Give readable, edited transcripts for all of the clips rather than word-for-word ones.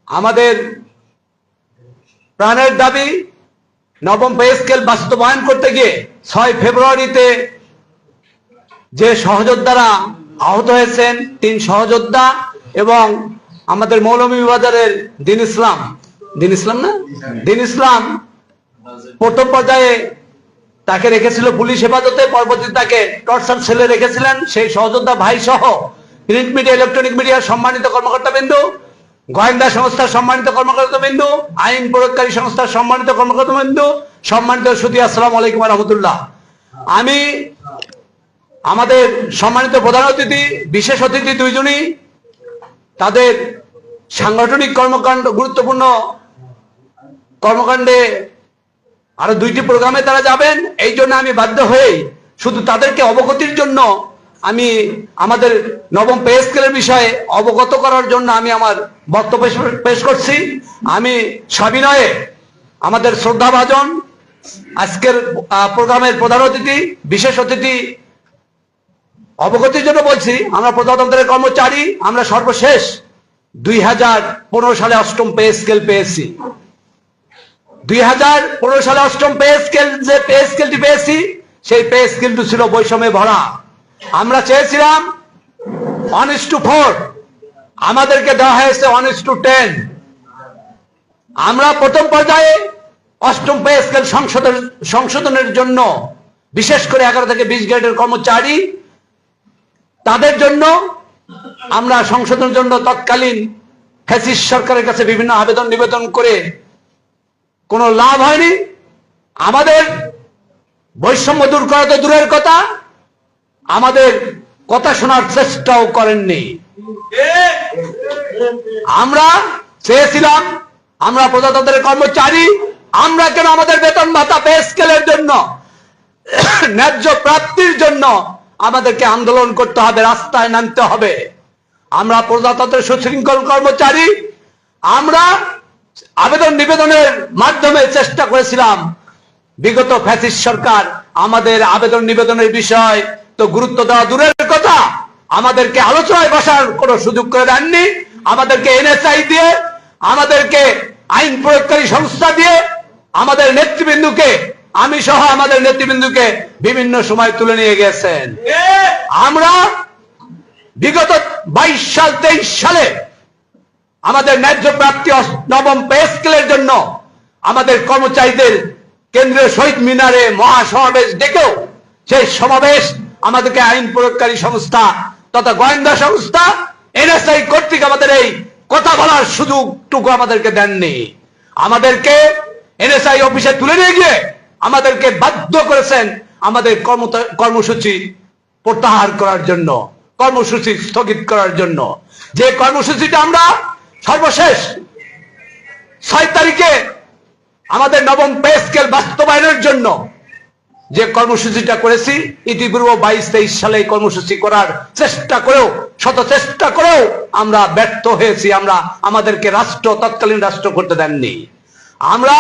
আমাদের প্রাণের দাবি নবম পে স্কেল বাস্তবায়ন করতে গিয়ে 6 ফেব্রুয়ারিতে যে সহযোদ্ধারা আহত হয়েছেন 3 সহযোদ্ধা এবং আমাদের মৌলভীবাজারের দিন ইসলাম প্রথম পর্যায়ে তাকে রেখেছিল পুলিশ হেফাজতে, পরবর্তীতে তাকে টর্চার সেলে রেখেছিলেন। সেই সহযোদ্ধা ভাই সহ প্রিন্ট মিডিয়া, ইলেকট্রনিক মিডিয়ার সম্মানিত কর্মকর্তাবৃন্দ, গোয়েন্দা সংস্থার সম্মানিত কর্মকর্তাবৃন্দ, আইন প্রয়োগকারী সংস্থার সম্মানিত কর্মকর্তাবৃন্দ, সম্মানিত সুধী, আসসালামু আলাইকুম ওয়া রাহমাতুল্লাহ। আমি আমাদের সম্মানিত প্রধান অতিথি, বিশেষ অতিথি দুইজনই তাদের সাংগঠনিক কর্মকাণ্ড, গুরুত্বপূর্ণ কর্মকাণ্ডে আরো 2টি প্রোগ্রামে তারা যাবেন। এই জন্য আমি বাধ্য হয়ে শুধু তাদেরকে অবগতির জন্য আমি আমাদের নবম পে স্কেলের বিষয়ে অবগত করার জন্য আমি আমার বক্তব্য পেশ করছি। আমি সবিনয়ে আমাদের শ্রদ্ধাভাজন আজকের প্রোগ্রামের প্রধান অতিথি, বিশেষ অতিথি অবগতির জন্য বলছি, আমরা প্রজাতন্ত্রের কর্মচারী, আমরা সর্বশেষ 2015 সালে 8ম পে স্কেল পেয়েছি। 2015 সালে 8ম পে স্কেল, যে পে স্কেলটি পেয়েছি সেই পে স্কেলটি ছিল বৈষম্যে ভরা। আমরা চেয়েছিলাম 1:4, আমাদেরকে দেওয়া হয়েছে 1:10। আমরা প্রথম পর্যায়ে 8ম পে স্কেল সংশোধনের জন্য, বিশেষ করে 11 থেকে 20 গ্রেডের কর্মচারী, তাদের জন্য আমরা সংশোধনের জন্য তৎকালীন ফ্যাসিস্ট সরকারের কাছে বিভিন্ন আবেদন নিবেদন করে কোনো লাভ হয়নি। আমাদের বৈষম্য দূর করা তো দূরের কথা, আমাদের কথা শোনার চেষ্টাও করেননি। আমরা চেয়েছিলাম, আমরা প্রজাতন্ত্রের কর্মচারী, আমরা কেন আমাদের বেতন ভাতা পে স্কেলের জন্য, ন্যায্য প্রাপ্তির জন্য আমাদেরকে আন্দোলন করতে হবে, রাস্তায় নামতে হবে। আমরা প্রজাতন্ত্রের সুশৃঙ্খল কর্মচারী, আমরা আবেদন নিবেদনের মাধ্যমে চেষ্টা করেছিলাম। বিগত ফ্যাসিস্ট সরকার আমাদের আবেদন নিবেদনের বিষয় তো গুরুত্ব দেওয়া দূরের কথা, আমাদেরকে আলোচনায় বসার কোনো সুযোগ করে দেননি। আমাদেরকে এনএসআই দিয়ে, আমাদেরকে আইন প্রয়োগকারী সংস্থা দিয়ে, আমাদের নেতৃবৃন্দকে, আমি সহ আমাদের নেতৃবৃন্দকে বিভিন্ন সময় তুলে নিয়ে গেছেন। আমরা বিগত 22 সাল 23 সালে আমাদের ন্যায্য প্রাপ্তি নবম পে স্কেলের জন্য আমাদের কর্মচারীদের কেন্দ্রীয় শহীদ মিনারে মহাসমাবেশ ডেকেও সেই সমাবেশ আমাদেরকে আইন প্রয়োগকারী সংস্থা তথা গোয়েন্দা সংস্থা এনএসআই কর্তৃক আমাদের এই কথা বলার সুযোগটুকু আমাদেরকে দেননি। আমাদেরকে এনএসআই অফিসে তুলে নিয়ে গিয়ে আমাদেরকে বাধ্য করেছেন আমাদের কর্মসূচি প্রত্যাহার করার জন্য, কর্মসূচি স্থগিত করার জন্য। যে কর্মসূচিটা আমরা সর্বশেষ 6 তারিখে আমাদের নবম পে স্কেল বাস্তবায়নের জন্য যে কর্মসূচিটা করেছি, ইতিপূর্বে 22-23 সালে কর্মসূচি করার চেষ্টা করেও, শত চেষ্টা করেও আমরা ব্যর্থ হয়েছি। আমরা আমাদেরকে তৎকালীন রাষ্ট্র করতে দেননি। আমরা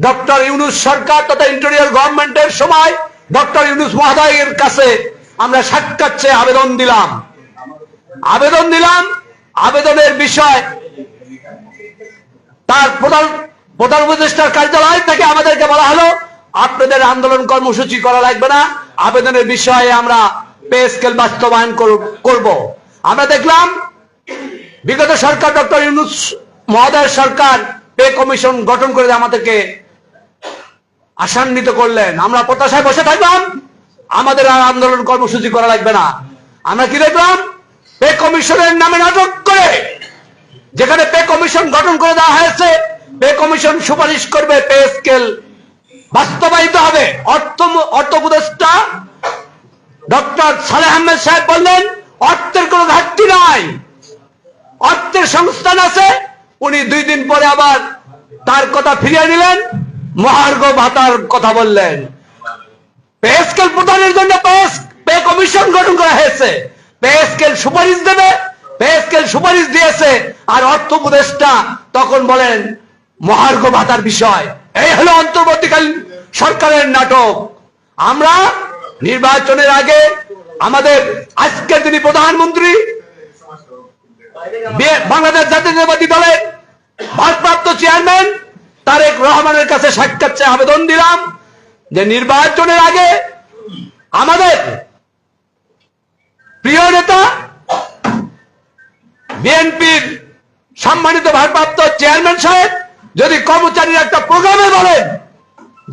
ডক্টর ইউনূস সরকার তথা ইন্টেরিয়র গভর্নমেন্টের সময় ডক্টর ইউনূস মহোদয়ের কাছে আমরা সাক্ষাৎ চেয়ে আবেদন দিলাম। আবেদনের বিষয় তার প্রধান উপদেষ্টার কার্যালয় থেকে আমাদেরকে বলা হলো, আপনাদের আন্দোলন কর্মসূচি করা লাগবে না, আবেদনের বিষয়ে আমরা পে স্কেল বাস্তবায়ন করব। আমরা দেখলাম বিগত সরকার, ডক্টর ইউনূস মহোদয়ের সরকার পে কমিশন গঠন করে আমাদেরকে আশান্বিত করলেন। আমরা প্রত্যাশায় বসে থাকলাম, আমাদের আর আন্দোলন কর্মসূচি করা লাগবে না। আমরা কি দেখলাম, পে কমিশনের নামে নাটক করে, যেখানে পে কমিশন গঠন করে দেওয়া হয়েছে, পে কমিশন সুপারিশ করবে, পে স্কেল বাস্তবায়িত হবে। অর্থ উপদেষ্টা ডক্টর সালেহ আহমেদ সাহেব বললেন, অর্থের কোনো ঘাটতি নাই, অর্থের সংস্থান আছে। উনি 2 দিন পরে আবার তার কথা ফিরিয়ে নিলেন, মহার্ঘ ভাতার কথা বললেন। পে স্কেল প্রদানের জন্য পে কমিশন গঠন করা হয়েছে, পে স্কেল সুপারিশ দেবে, পে স্কেল সুপারিশ দিয়েছে, আর অর্থ উপদেষ্টা তখন বলেন মহার্ঘ ভাতার বিষয়। এই হলো অন্তর্বর্তীকালীন সরকারের নাটক। আমরা নির্বাচনের আগে আমাদের আজকের যিনি প্রধানমন্ত্রী, বাংলাদেশ জাতীয়তাবাদী দলের চেয়ারম্যান তারেক রহমানের কাছে সাক্ষাৎ চেয়ে আবেদন দিলাম যে নির্বাচনের আগে আমাদের প্রিয় নেতা বিএনপির সম্মানিত ভারপ্রাপ্ত চেয়ারম্যান সাহেব যদি কর্মচারীর একটা প্রোগ্রামে বলেন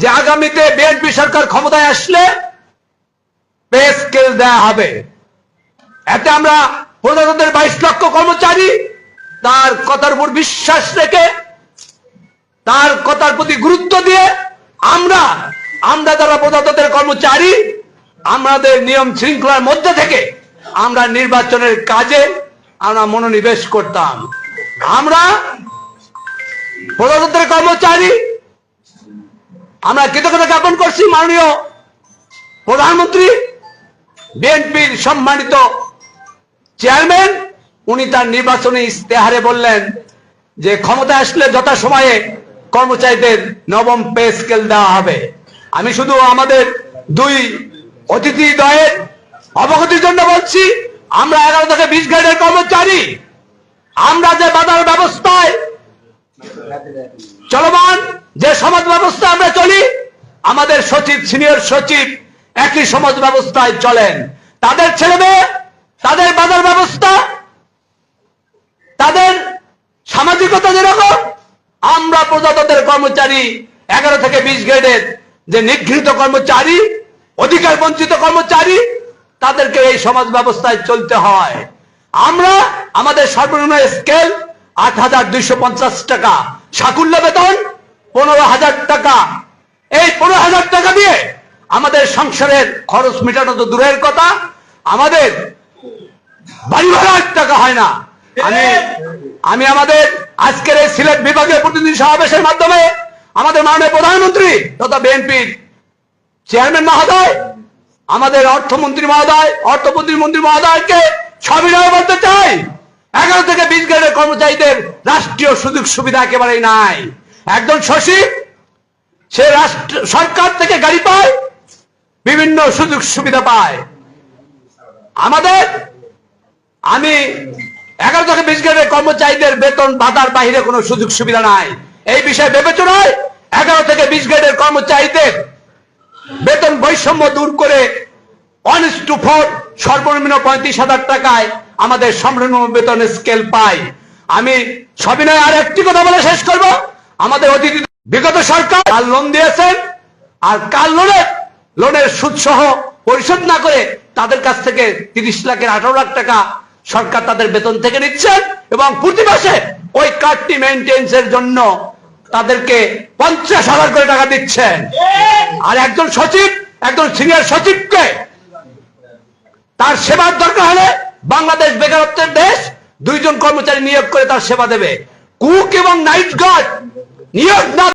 যে আগামীতে বিএনপি সরকার ক্ষমতায় আসলে পে স্কেল দেওয়া হবে, এতে আমরা প্রজাতন্ত্রের 22 লক্ষ কর্মচারী তার কথার উপর বিশ্বাস রেখে তার কথার প্রতি গুরুত্ব দিয়ে আমরা যারা প্রজাতন্ত্রের কর্মচারী আমাদের নিয়ম শৃঙ্খলার মধ্যে থেকে আমরা নির্বাচনের কাজে আমরা মনোনিবেশ করতাম। আমরা প্রজাতন্ত্রের কর্মচারী আমরা কৃতজ্ঞতা জ্ঞাপন করছি মাননীয় প্রধানমন্ত্রী বিএনপির সম্মানিত চেয়ারম্যান উনি তার নির্বাচনী ইস্তেহারে বললেন যে ক্ষমতায় আসলে যথাসময়ে কর্মচারীদের নবম পে স্কেল দেওয়া হবে। আমি শুধু আমাদের দুই অতিথিদ্বয়ের অবগতির জন্য বলছি, আমরা 11 থেকে 20 গ্রেডের কর্মচারী আমরা যে বাজার ব্যবস্থায় চলমান যে সমাজ ব্যবস্থা আমরা চলি, আমাদের সচিব সিনিয়র সচিব একই সমাজ ব্যবস্থায় চলেন। তাদের ছেলে মেয়ে, তাদের বাজার ব্যবস্থা, তাদের সামাজিকতা যেরকম, আমরা প্রজাতন্ত্রের কর্মচারী 11 থেকে 20 গ্রেডের যে নিগৃহীত কর্মচারী, অধিকার বঞ্চিত কর্মচারী, তাদেরকে এই সমাজ ব্যবস্থায় চলতে হয়। আমরা আমাদের সর্বনিম্ন স্কেল 8,250 টাকা, সাকুল্য বেতন 15,000 টাকা। এই 15,000 টাকা দিয়ে আমাদের সংসারের খরচ মেটানো তো দূরের কথা, আমাদের বাড়ি ভাড়ার টাকা হয় না। আমি আমাদের আজকের এই সিলেট বিভাগীয় প্রতিনিধি সমাবেশের মাধ্যমে আমাদের মাননীয় প্রধানমন্ত্রী তথা বিএনপির চেয়ারম্যান মহোদয়, আমাদের অর্থমন্ত্রী মহোদয়, মন্ত্রী মহোদয়কে সবিনয় বলতে চাই, 11 থেকে 20 গ্রেডের কর্মচারীদের রাষ্ট্রীয় সুযোগ সুবিধা একেবারেই নাই। একজন সচিব সে সরকার থেকে গাড়ি পায়, বিভিন্ন সুযোগ সুবিধা পায়। আমি 11 থেকে 20 গ্রেডের কর্মচারীদের বেতন ভাতার বাইরে কোনো সুযোগ সুবিধা নাই। এই বিষয়ে বিবেচনায় 11 থেকে 20 গ্রেডের কর্মচারীদের বেতন বৈষম্য দূর করে 1:4 সর্বনিম্ন 35,000 টাকায় আমাদের সর্বনিম্ন বেতন স্কেল পাই। আমি সবিনয় আর একটি কথা বলে শেষ করব, আমাদের অতিথি বিগত সরকার কার লোন দিয়েছেন, আর কার লোনের সুদ সহ পরিশোধ না করে তাদের কাছ থেকে 30 লাখের 18 লাখ টাকা সরকার তাদের বেতন থেকে নিচ্ছেন এবং প্রতি মাসে ওই কার্ডটি মেইনটেন্সের জন্য তাদেরকে 50,000 করে টাকা দিচ্ছেন। আর একজন সচিব, একজন সিনিয়র সচিবকে তার সেবার দরকার হলে বাংলাদেশ বেকারত্বের দেশ, 2 জন কর্মচারী নিয়োগ করে তার সেবা দেবে। কুক এবং নাইট গার্ড নিয়োগ না